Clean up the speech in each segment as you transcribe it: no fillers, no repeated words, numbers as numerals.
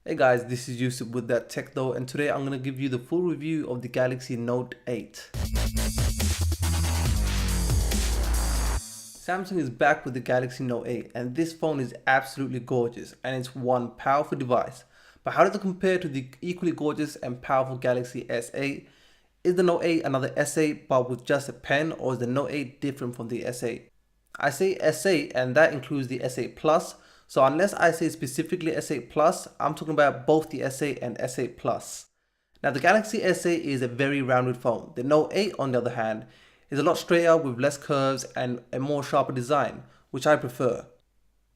Hey guys, this is Yusuf with That Tech Though, and today I'm going to give you the full review of the Galaxy Note 8. Samsung is back with the Galaxy Note 8, and this phone is absolutely gorgeous and it's one powerful device. But how does it compare to the equally gorgeous and powerful Galaxy S8? Is the Note 8 another S8 but with just a pen, or is the Note 8 different from the S8? I say S8 and that includes the S8 Plus. So unless I say specifically S8 Plus, I'm talking about both the S8 and S8 Plus. Now the Galaxy S8 is a very rounded phone. The Note 8 on the other hand is a lot straighter with less curves and a more sharper design, which I prefer.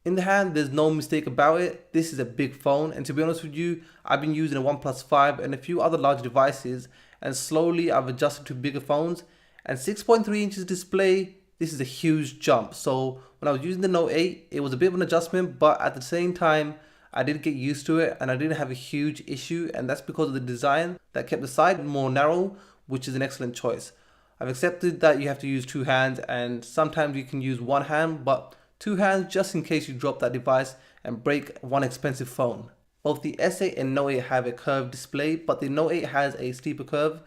In the hand, there's no mistake about it. This is a big phone, and to be honest with you, I've been using a OnePlus 5 and a few other large devices, and slowly I've adjusted to bigger phones. And 6.3 inches display, this is a huge jump. So when I was using the Note 8, it was a bit of an adjustment, but at the same time, I did get used to it and I didn't have a huge issue, and that's because of the design that kept the side more narrow, which is an excellent choice. I've accepted that you have to use two hands, and sometimes you can use one hand, but two hands just in case you drop that device and break one expensive phone. Both the S8 and Note 8 have a curved display, but the Note 8 has a steeper curve.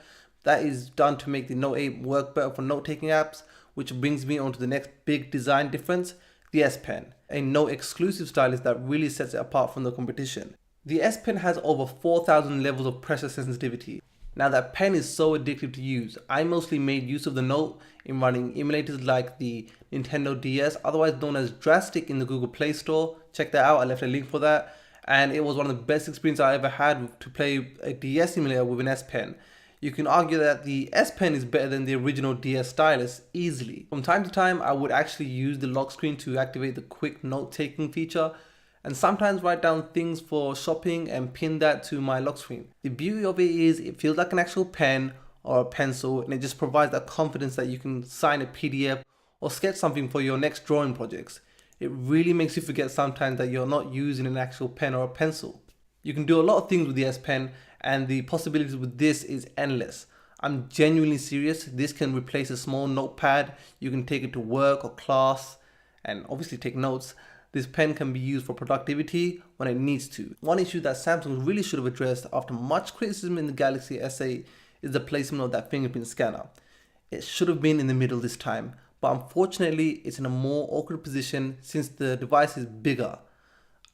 That is done to make the Note 8 work better for note-taking apps, which brings me on to the next big design difference, the S Pen, a Note exclusive stylus that really sets it apart from the competition. The S Pen has over 4,000 levels of pressure sensitivity. Now that pen is so addictive to use. I mostly made use of the Note in running emulators like the Nintendo DS, otherwise known as Drastic, in the Google Play Store. Check that out, I left a link for that. And it was one of the best experiences I ever had to play a DS emulator with an S Pen. You can argue that the S Pen is better than the original DS stylus easily. From time to time, I would actually use the lock screen to activate the quick note-taking feature, and sometimes write down things for shopping and pin that to my lock screen. The beauty of it is it feels like an actual pen or a pencil, and it just provides that confidence that you can sign a PDF or sketch something for your next drawing projects. It really makes you forget sometimes that you're not using an actual pen or a pencil. You can do a lot of things with the S Pen, and the possibilities with this is endless. I'm genuinely serious. This can replace a small notepad. You can take it to work or class and obviously take notes. This pen can be used for productivity when it needs to. One issue that Samsung really should have addressed after much criticism in the Galaxy S8 is the placement of that fingerprint scanner. It should have been in the middle this time, but unfortunately it's in a more awkward position since the device is bigger.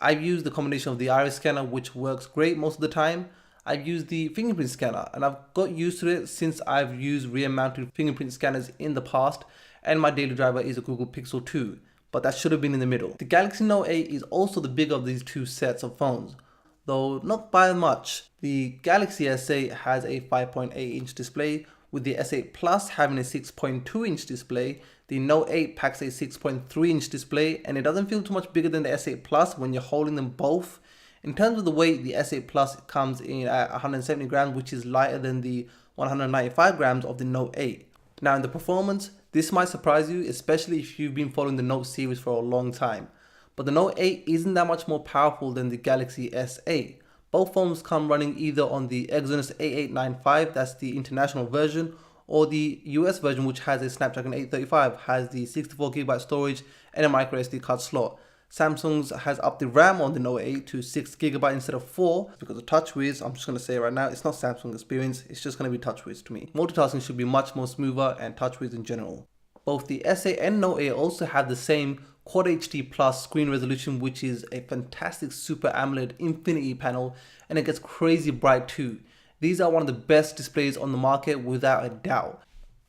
I've used the combination of the iris scanner, which works great most of the time. I've used the fingerprint scanner and I've got used to it since I've used rear mounted fingerprint scanners in the past, and my daily driver is a Google Pixel 2. But that should have been in the middle. The Galaxy Note 8 is also the bigger of these two sets of phones, though not by much. The Galaxy S8 has a 5.8 inch display, with the S8 Plus having a 6.2 inch display. The Note 8 packs a 6.3 inch display, and it doesn't feel too much bigger than the S8 Plus when you're holding them both. In terms of the weight, the S8 Plus comes in at 170 grams, which is lighter than the 195 grams of the Note 8. Now in the performance, this might surprise you, especially if you've been following the Note series for a long time. But the Note 8 isn't that much more powerful than the Galaxy S8. Both phones come running either on the Exynos 8895, that's the international version, or the US version, which has a Snapdragon 835, has the 64GB storage and a micro SD card slot. Samsung's has upped the RAM on the Note 8 to 6GB instead of 4 because of TouchWiz. I'm just going to say right now, it's not Samsung experience, it's just going to be TouchWiz to me. Multitasking should be much more smoother, and TouchWiz in general. Both the S8 and Note 8 also have the same Quad HD Plus screen resolution, which is a fantastic Super AMOLED Infinity panel, and it gets crazy bright too. These are one of the best displays on the market without a doubt.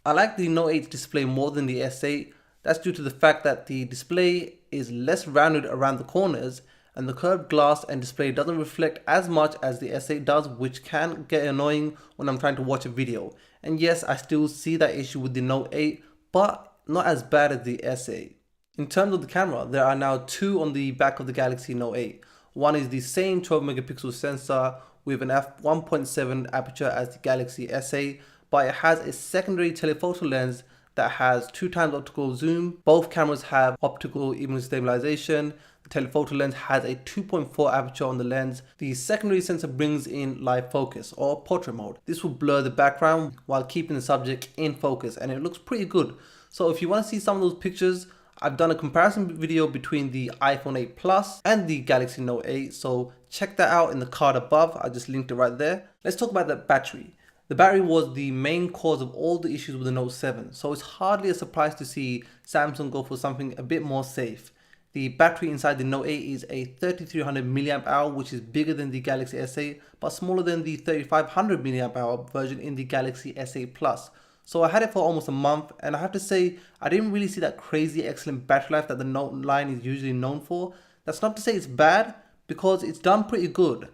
I like the Note 8 display more than the S8. That's due to the fact that the display is less rounded around the corners, and the curved glass and display doesn't reflect as much as the S8 does, which can get annoying when I'm trying to watch a video. And yes, I still see that issue with the Note 8, but not as bad as the S8. In terms of the camera, there are now two on the back of the Galaxy Note 8. One is the same 12 megapixel sensor with an f1.7 aperture as the Galaxy S8, but it has a secondary telephoto lens that has 2 times optical zoom. Both cameras have optical image stabilization. The telephoto lens has a 2.4 aperture on the lens. The secondary sensor brings in live focus or portrait mode. This will blur the background while keeping the subject in focus, and it looks pretty good. So if you want to see some of those pictures, I've done a comparison video between the iPhone 8 Plus and the Galaxy Note 8, so check that out in the card above. I just linked it right there. Let's talk about the battery. The battery was the main cause of all the issues with the Note 7, so it's hardly a surprise to see Samsung go for something a bit more safe. The battery inside the Note 8 is a 3300 mAh, which is bigger than the Galaxy S8, but smaller than the 3500 mAh version in the Galaxy S8 Plus. So I had it for almost a month, and I have to say, I didn't really see that crazy excellent battery life that the Note line is usually known for. That's not to say it's bad, because it's done pretty good.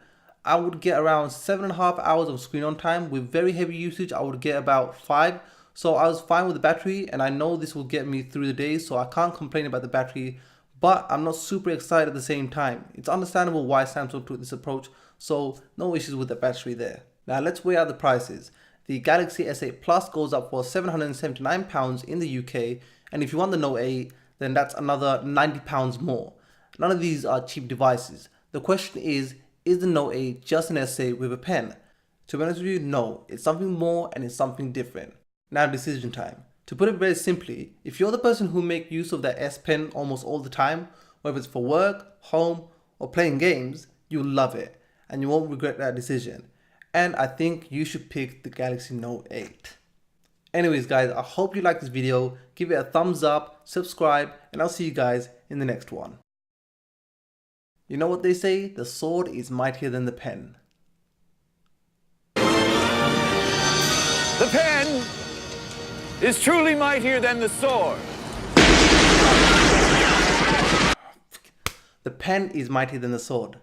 I would get around 7.5 hours of screen on time. With very heavy usage, I would get about 5. So I was fine with the battery, and I know this will get me through the day, so I can't complain about the battery, but I'm not super excited at the same time. It's understandable why Samsung took this approach, so no issues with the battery there. Now let's weigh out the prices. The Galaxy S8 Plus goes up for £779 in the UK, and if you want the Note 8, then that's another £90 more. None of these are cheap devices. The question is the Note 8 just an S8 with a pen? To be honest with you, no. It's something more and it's something different. Now decision time. To put it very simply, if you're the person who makes use of that S Pen almost all the time, whether it's for work, home, or playing games, you'll love it and you won't regret that decision. And I think you should pick the Galaxy Note 8. Anyways guys, I hope you liked this video. Give it a thumbs up, subscribe, and I'll see you guys in the next one. You know what they say, the sword is mightier than the pen. The pen is truly mightier than the sword. The pen is mightier than the sword.